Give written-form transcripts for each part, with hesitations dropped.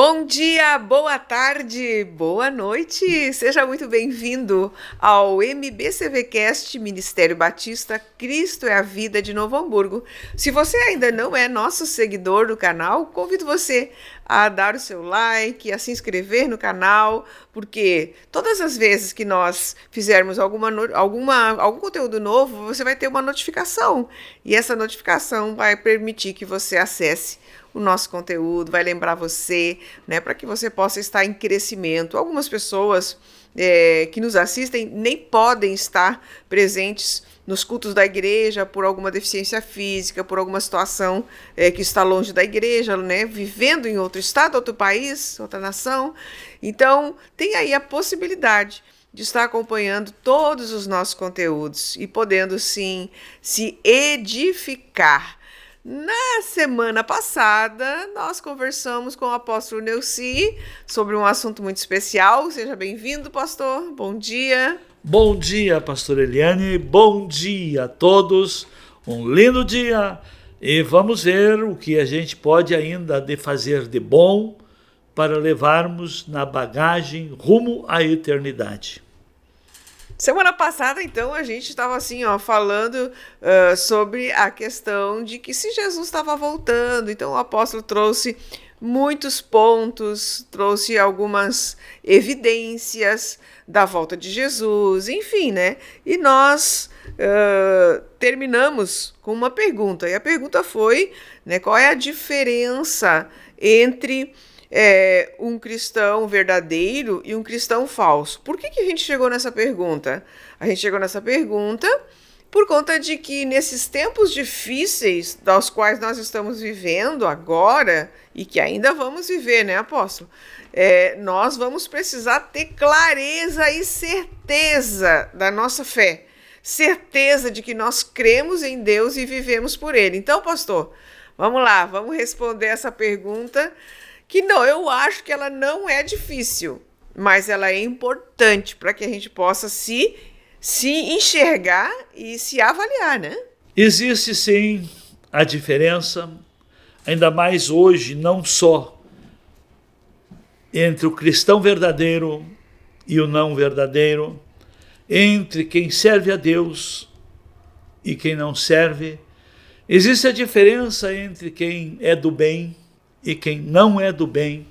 Bom dia, boa tarde, boa noite. Seja muito bem-vindo ao MBCVcast Ministério Batista Cristo é a Vida de Novo Hamburgo. Se você ainda não é nosso seguidor do canal, convido você a dar o seu like, a se inscrever no canal, porque todas as vezes que nós fizermos algum conteúdo novo, você vai ter uma notificação. E essa notificação vai permitir que você acesse o nosso conteúdo, vai lembrar você, né, para que você possa estar em crescimento. Algumas pessoas que nos assistem nem podem estar presentes nos cultos da igreja por alguma deficiência física, por alguma situação que está longe da igreja, né, vivendo em outro estado, outro país, outra nação. Então, tem aí a possibilidade de estar acompanhando todos os nossos conteúdos e podendo, sim, se edificar. Na semana passada, nós conversamos com o apóstolo Neuci sobre um assunto muito especial. Seja bem-vindo, pastor. Bom dia. Bom dia, pastor Eliane. Bom dia a todos. Um lindo dia. E vamos ver o que a gente pode ainda fazer de bom para levarmos na bagagem rumo à eternidade. Semana passada, então, a gente estava assim, falando sobre a questão de que se Jesus estava voltando, então o apóstolo trouxe muitos pontos, trouxe algumas evidências da volta de Jesus, enfim, né? E nós terminamos com uma pergunta, e a pergunta foi, né, qual é a diferença entre um cristão verdadeiro e um cristão falso? Por que a gente chegou nessa pergunta? A gente chegou nessa pergunta por conta de que nesses tempos difíceis dos quais nós estamos vivendo agora e que ainda vamos viver, né, apóstolo? Nós vamos precisar ter clareza e certeza da nossa fé, certeza de que nós cremos em Deus e vivemos por Ele. Então, pastor, vamos lá, vamos responder essa pergunta. Que não, eu acho que ela não é difícil, mas ela é importante para que a gente possa se enxergar e se avaliar, né? Existe sim a diferença, ainda mais hoje, não só entre o cristão verdadeiro e o não verdadeiro, entre quem serve a Deus e quem não serve. Existe a diferença entre quem é do bem e quem não é do bem.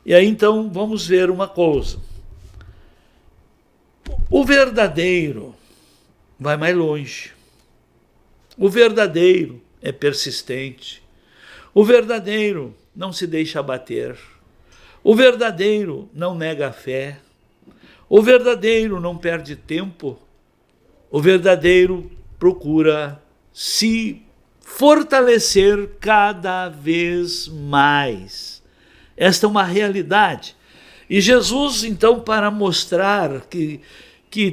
E aí então vamos ver uma coisa. O verdadeiro vai mais longe. O verdadeiro é persistente. O verdadeiro não se deixa abater. O verdadeiro não nega a fé. O verdadeiro não perde tempo. O verdadeiro procura se fortalecer cada vez mais. Esta é uma realidade. E Jesus, então, para mostrar que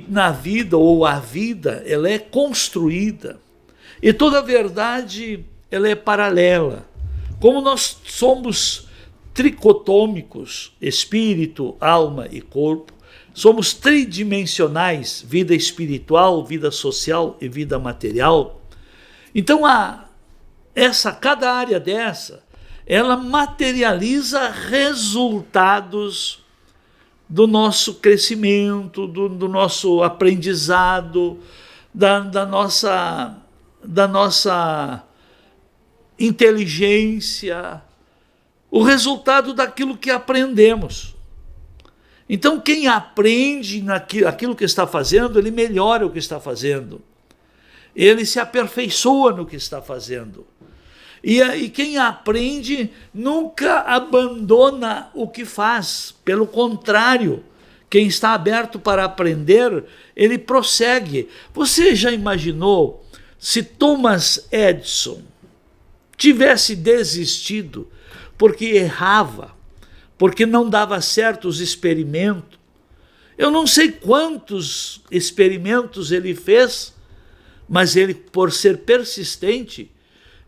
na vida, ou a vida, ela é construída, e toda verdade, ela é paralela. Como nós somos tricotômicos, espírito, alma e corpo, somos tridimensionais, vida espiritual, vida social e vida material. Então, cada área dessa, ela materializa resultados do nosso crescimento, do nosso aprendizado, da nossa inteligência, o resultado daquilo que aprendemos. Então, quem aprende aquilo que está fazendo, ele melhora o que está fazendo. Ele se aperfeiçoa no que está fazendo. E quem aprende nunca abandona o que faz. Pelo contrário, quem está aberto para aprender, ele prossegue. Você já imaginou se Thomas Edison tivesse desistido porque errava, porque não dava certo os experimentos? Eu não sei quantos experimentos ele fez, mas ele, por ser persistente,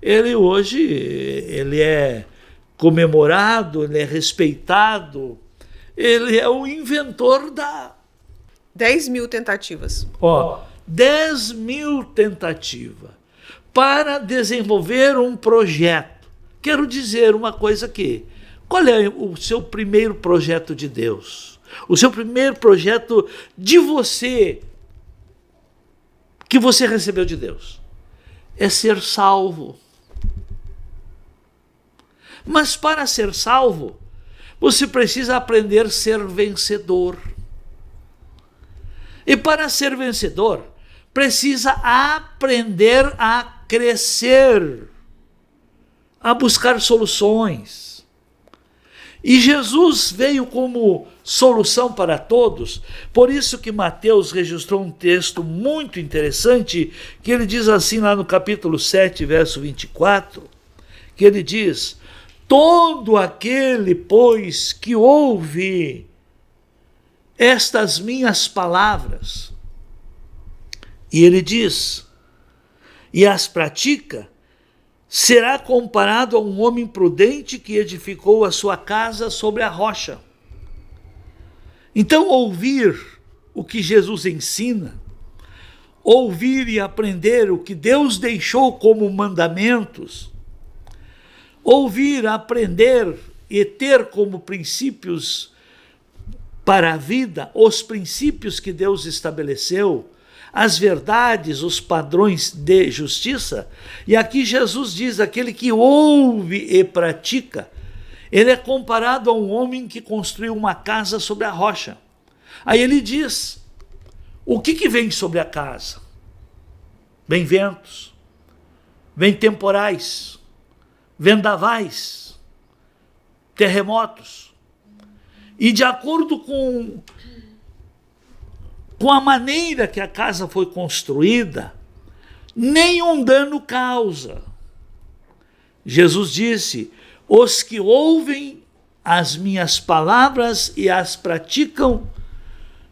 ele hoje é comemorado, ele é respeitado, ele é o inventor da... 10.000 tentativas. 10.000 tentativas para desenvolver um projeto. Quero dizer uma coisa aqui, Qual é o seu primeiro projeto de Deus? O seu primeiro projeto de você, que você recebeu de Deus? É ser salvo. Mas para ser salvo, você precisa aprender a ser vencedor. E para ser vencedor, precisa aprender a crescer, a buscar soluções. E Jesus veio como solução para todos. Por isso que Mateus registrou um texto muito interessante, que ele diz assim lá no capítulo 7, verso 24, que ele diz: todo aquele, pois, que ouve estas minhas palavras, e ele diz, e as pratica, será comparado a um homem prudente que edificou a sua casa sobre a rocha. Então, ouvir o que Jesus ensina, ouvir e aprender o que Deus deixou como mandamentos, ouvir, aprender e ter como princípios para a vida os princípios que Deus estabeleceu, as verdades, os padrões de justiça. E aqui Jesus diz, aquele que ouve e pratica, ele é comparado a um homem que construiu uma casa sobre a rocha. Aí ele diz, o que vem sobre a casa? Vem ventos, vem temporais, vendavais, terremotos. E de acordo com a maneira que a casa foi construída, nenhum dano causa. Jesus disse, os que ouvem as minhas palavras e as praticam,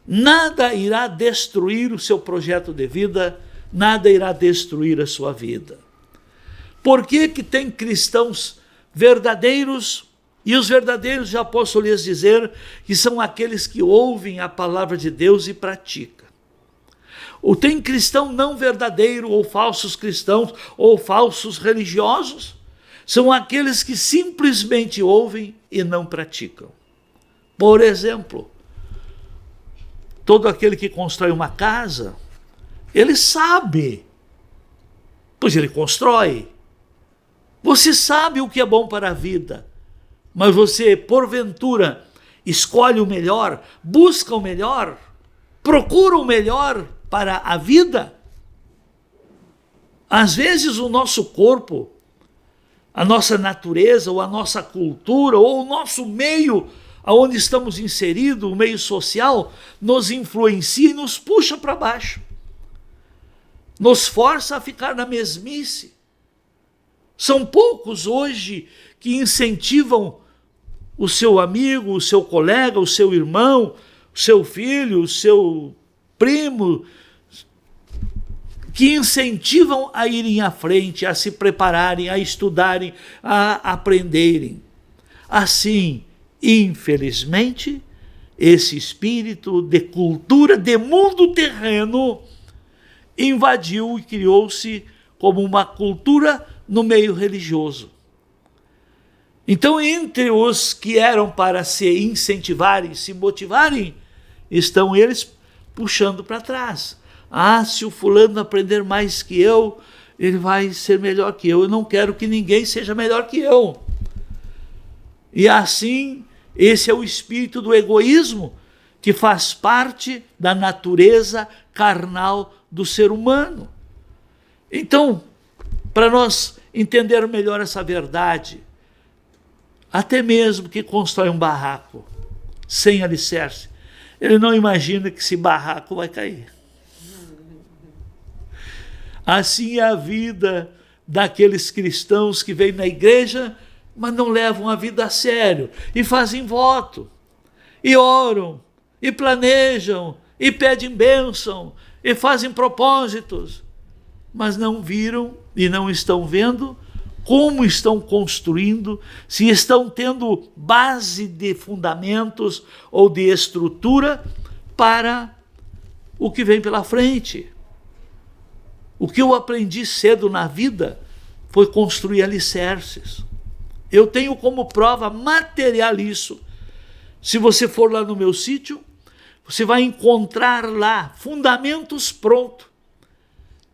nada irá destruir o seu projeto de vida, nada irá destruir a sua vida. Por que tem cristãos verdadeiros? E os verdadeiros, já posso lhes dizer, que são aqueles que ouvem a palavra de Deus e praticam. Ou tem cristão não verdadeiro, ou falsos cristãos, ou falsos religiosos, são aqueles que simplesmente ouvem e não praticam. Por exemplo, todo aquele que constrói uma casa, ele sabe, pois ele constrói. Você sabe o que é bom para a vida, mas você, porventura, escolhe o melhor, busca o melhor, procura o melhor para a vida? Às vezes o nosso corpo, a nossa natureza, ou a nossa cultura, ou o nosso meio onde estamos inseridos, o meio social, nos influencia e nos puxa para baixo. Nos força a ficar na mesmice. São poucos hoje que incentivam o seu amigo, o seu colega, o seu irmão, o seu filho, o seu primo, que incentivam a irem à frente, a se prepararem, a estudarem, a aprenderem. Assim, infelizmente, esse espírito de cultura, de mundo terreno, invadiu e criou-se como uma cultura no meio religioso. Então, entre os que eram para se incentivarem, se motivarem, estão eles puxando para trás. Ah, se o fulano aprender mais que eu, ele vai ser melhor que eu. Eu não quero que ninguém seja melhor que eu. E assim, esse é o espírito do egoísmo, que faz parte da natureza carnal do ser humano. Então, para nós entendermos melhor essa verdade, até mesmo que constrói um barraco sem alicerce, ele não imagina que esse barraco vai cair. Assim é a vida daqueles cristãos que vêm na igreja, mas não levam a vida a sério, e fazem voto, e oram, e planejam, e pedem bênção, e fazem propósitos, mas não viram e não estão vendo como estão construindo, se estão tendo base de fundamentos ou de estrutura para o que vem pela frente. O que eu aprendi cedo na vida foi construir alicerces. Eu tenho como prova material isso. Se você for lá no meu sítio, você vai encontrar lá fundamentos prontos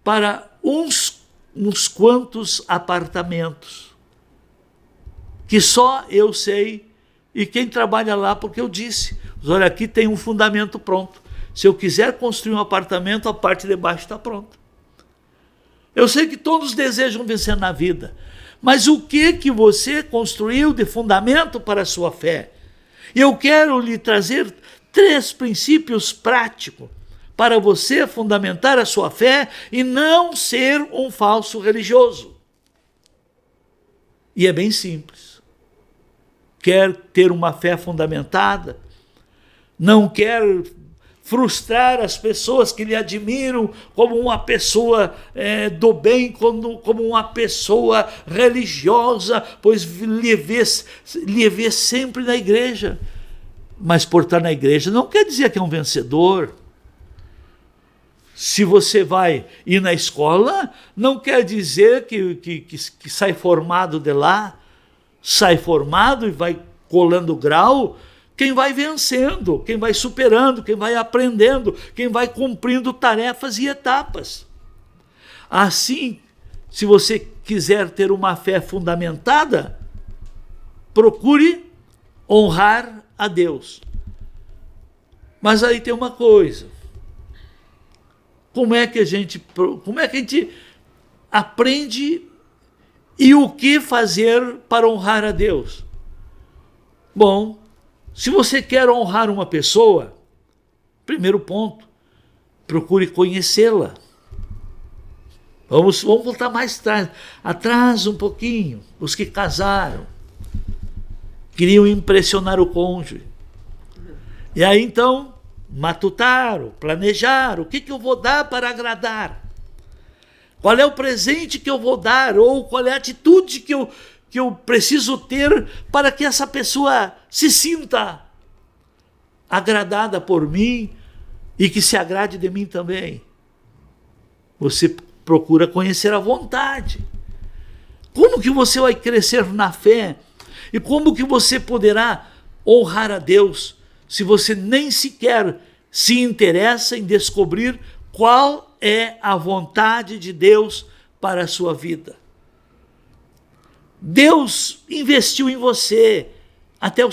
para uns quantos apartamentos, que só eu sei, e quem trabalha lá, porque eu disse, olha, aqui tem um fundamento pronto. Se eu quiser construir um apartamento, a parte de baixo está pronta. Eu sei que todos desejam vencer na vida, mas o que você construiu de fundamento para a sua fé? Eu quero lhe trazer 3 princípios práticos para você fundamentar a sua fé e não ser um falso religioso. E é bem simples. Quer ter uma fé fundamentada? Não quer frustrar as pessoas que lhe admiram como uma pessoa do bem, como uma pessoa religiosa, pois lhe vê sempre na igreja. Mas por estar na igreja não quer dizer que é um vencedor. Se você vai ir na escola, não quer dizer que sai formado de lá. Sai formado e vai colando grau quem vai vencendo, quem vai superando, quem vai aprendendo, quem vai cumprindo tarefas e etapas. Assim, se você quiser ter uma fé fundamentada, procure honrar a Deus. Mas aí tem uma coisa. Como é que a gente aprende e o que fazer para honrar a Deus? Bom, se você quer honrar uma pessoa, primeiro ponto, procure conhecê-la. Vamos voltar mais atrás um pouquinho. Os que casaram, queriam impressionar o cônjuge. E aí então, matutaram, planejaram, o que eu vou dar para agradar? Qual é o presente que eu vou dar? Ou qual é a atitude que eu preciso ter para que essa pessoa se sinta agradada por mim e que se agrade de mim também? Você procura conhecer a vontade. Como que você vai crescer na fé? E como que você poderá honrar a Deus se você nem sequer se interessa em descobrir qual é a vontade de Deus para a sua vida? Deus investiu em você, até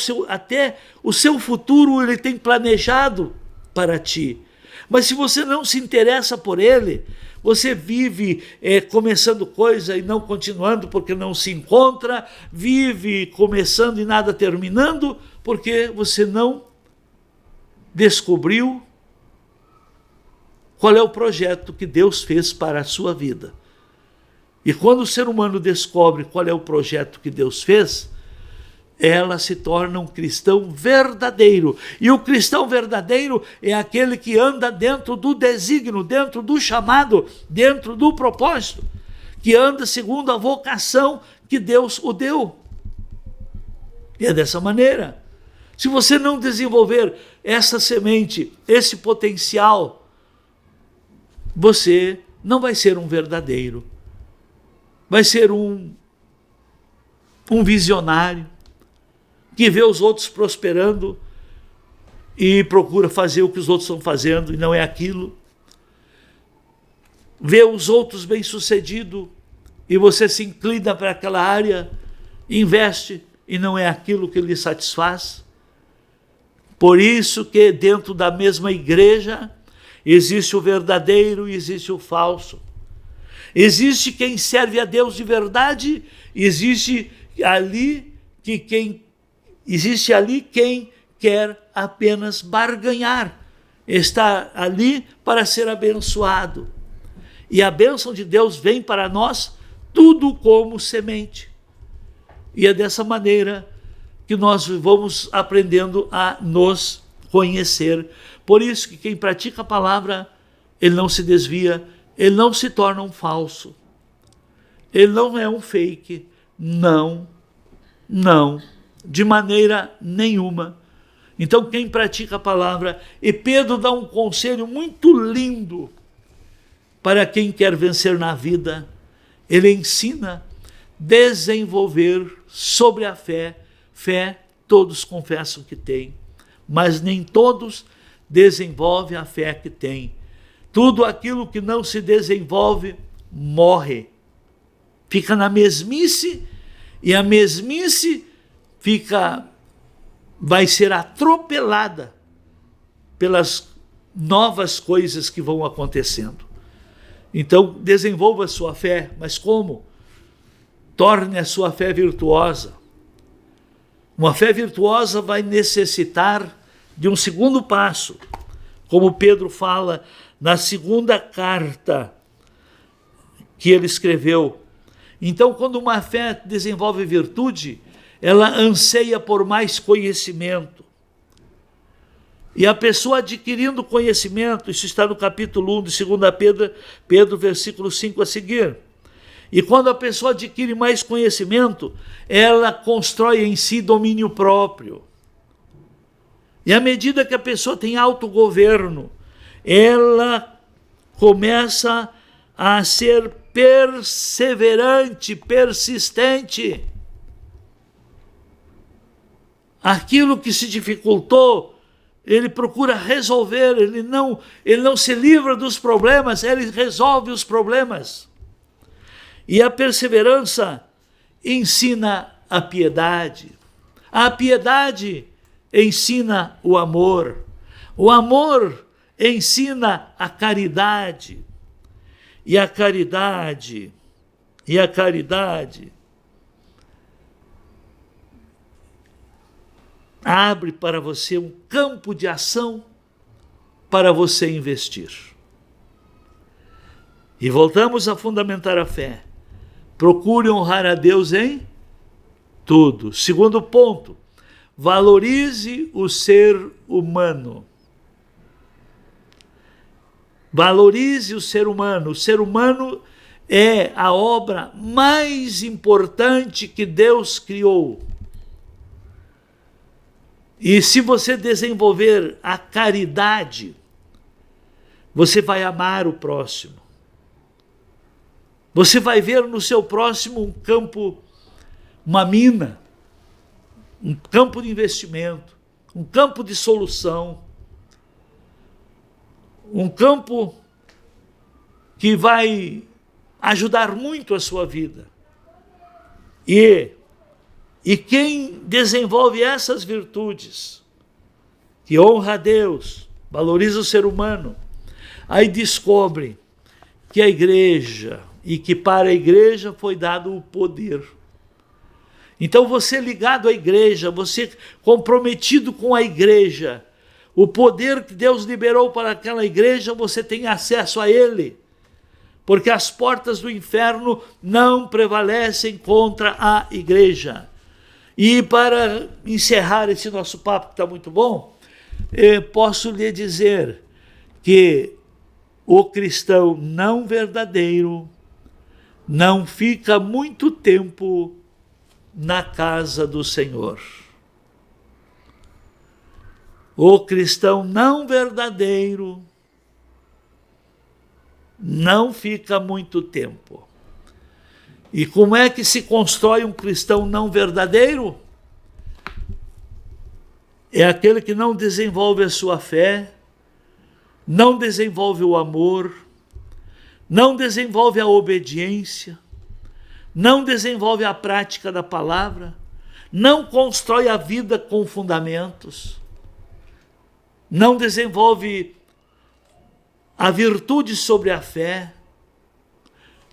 o seu futuro ele tem planejado para ti. Mas se você não se interessa por ele, você vive começando coisa e não continuando porque não se encontra, vive começando e nada terminando porque você não descobriu qual é o projeto que Deus fez para a sua vida. E quando o ser humano descobre qual é o projeto que Deus fez, ela se torna um cristão verdadeiro. E o cristão verdadeiro é aquele que anda dentro do desígnio, dentro do chamado, dentro do propósito, que anda segundo a vocação que Deus o deu. E é dessa maneira. Se você não desenvolver essa semente, esse potencial, você não vai ser um verdadeiro. Vai ser um visionário que vê os outros prosperando e procura fazer o que os outros estão fazendo e não é aquilo. Vê os outros bem-sucedidos e você se inclina para aquela área, investe e não é aquilo que lhe satisfaz. Por isso que dentro da mesma igreja existe o verdadeiro e existe o falso. Existe quem serve a Deus de verdade, existe ali quem quer apenas barganhar, está ali para ser abençoado. E a bênção de Deus vem para nós tudo como semente. E é dessa maneira que nós vamos aprendendo a nos conhecer. Por isso que quem pratica a palavra, ele não se desvia, ele não se torna um falso. Ele não é um fake. Não, de maneira nenhuma. Então quem pratica a palavra, e Pedro dá um conselho muito lindo para quem quer vencer na vida, ele ensina a desenvolver sobre a fé. Fé todos confessam que têm, mas nem todos desenvolvem a fé que têm. Tudo aquilo que não se desenvolve morre. Fica na mesmice, e a mesmice vai ser atropelada pelas novas coisas que vão acontecendo. Então, desenvolva a sua fé, mas como? Torne a sua fé virtuosa. Uma fé virtuosa vai necessitar de um segundo passo, como Pedro fala na segunda carta que ele escreveu. Então, quando uma fé desenvolve virtude, ela anseia por mais conhecimento. E a pessoa adquirindo conhecimento, isso está no capítulo 1 de 2 Pedro, versículo 5 a seguir. E quando a pessoa adquire mais conhecimento, ela constrói em si domínio próprio. E à medida que a pessoa tem autogoverno, ela começa a ser perseverante, persistente. Aquilo que se dificultou, ele procura resolver, ele não se livra dos problemas, ele resolve os problemas. E a perseverança ensina a piedade. A piedade ensina o amor ensina a caridade. E a caridade abre para você um campo de ação para você investir. E voltamos a fundamentar a fé. Procure honrar a Deus em tudo. Segundo ponto, valorize o ser humano. Valorize o ser humano. O ser humano é a obra mais importante que Deus criou. E se você desenvolver a caridade, você vai amar o próximo. Você vai ver no seu próximo um campo, uma mina, um campo de investimento, um campo de solução, um campo que vai ajudar muito a sua vida. E quem desenvolve essas virtudes, que honra a Deus, valoriza o ser humano, aí descobre que a igreja, e que para a igreja foi dado o poder. Então você ligado à igreja, você comprometido com a igreja, o poder que Deus liberou para aquela igreja, você tem acesso a ele. Porque as portas do inferno não prevalecem contra a igreja. E para encerrar esse nosso papo, que está muito bom, posso lhe dizer que o cristão não verdadeiro não fica muito tempo na casa do Senhor. O cristão não verdadeiro não fica muito tempo. E como é que se constrói um cristão não verdadeiro? É aquele que não desenvolve a sua fé, não desenvolve o amor, não desenvolve a obediência, não desenvolve a prática da palavra, não constrói a vida com fundamentos, não desenvolve a virtude sobre a fé,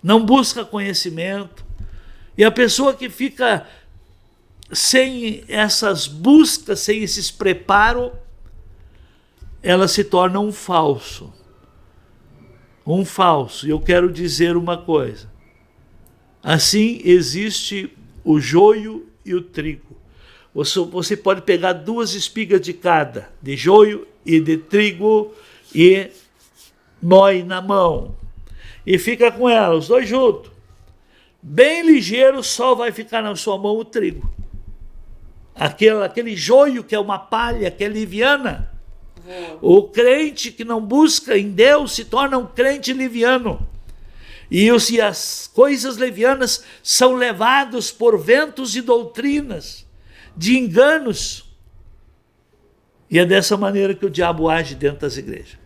não busca conhecimento. E a pessoa que fica sem essas buscas, sem esses preparos, ela se torna um falso. Um falso. E eu quero dizer uma coisa. Assim existe o joio e o trigo. Você pode pegar 2 espigas de cada, de joio e de trigo, e mói na mão. E fica com ela, os dois juntos. Bem ligeiro, só vai ficar na sua mão o trigo. Aquele joio que é uma palha, que é liviana. O crente que não busca em Deus se torna um crente liviano. E as coisas levianas são levados por ventos de doutrinas, de enganos. E é dessa maneira que o diabo age dentro das igrejas.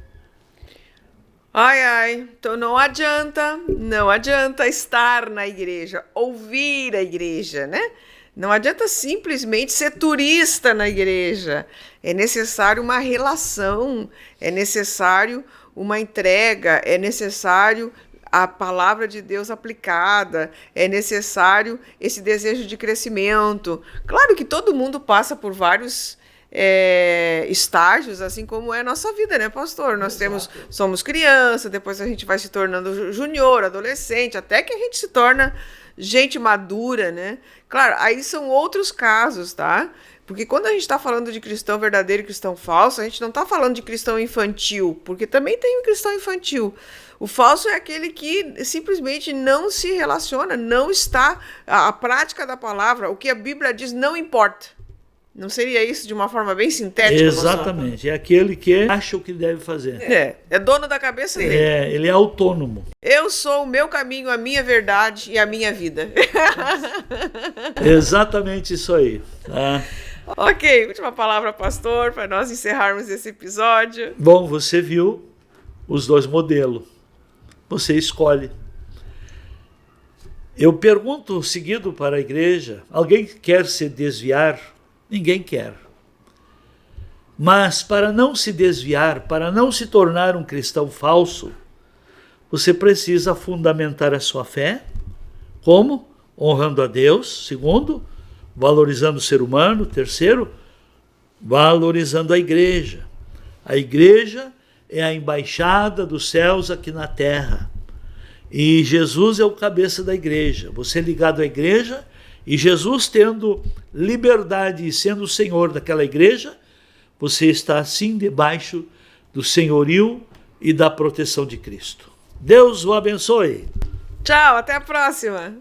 Então não adianta estar na igreja, ouvir a igreja, né? Não adianta simplesmente ser turista na igreja. É necessário uma relação, é necessário uma entrega, é necessário a palavra de Deus aplicada, é necessário esse desejo de crescimento. Claro que todo mundo passa por vários estágios, assim como é a nossa vida, né, pastor? Nós somos criança, depois a gente vai se tornando junior, adolescente, até que a gente se torna gente madura, né? Claro, aí são outros casos, tá? Porque quando a gente está falando de cristão verdadeiro e cristão falso, a gente não está falando de cristão infantil, porque também tem um cristão infantil. O falso é aquele que simplesmente não se relaciona, não está... A prática da palavra, o que a Bíblia diz, não importa. Não seria isso de uma forma bem sintética? Exatamente, é aquele que acha o que deve fazer. É dono da cabeça dele. Ele é autônomo. Eu sou o meu caminho, a minha verdade e a minha vida. Exatamente isso aí. Tá? Ok, última palavra, pastor, para nós encerrarmos esse episódio. Bom, você viu os dois modelos. Você escolhe. Eu pergunto seguido para a igreja, alguém quer se desviar? Ninguém quer. Mas para não se desviar, para não se tornar um cristão falso, você precisa fundamentar a sua fé. Como? Honrando a Deus. Segundo, valorizando o ser humano. Terceiro, valorizando a igreja. A igreja é a embaixada dos céus aqui na terra. E Jesus é o cabeça da igreja. Você ligado à igreja, e Jesus tendo liberdade e sendo o Senhor daquela igreja, você está assim debaixo do senhorio e da proteção de Cristo. Deus o abençoe. Tchau, até a próxima.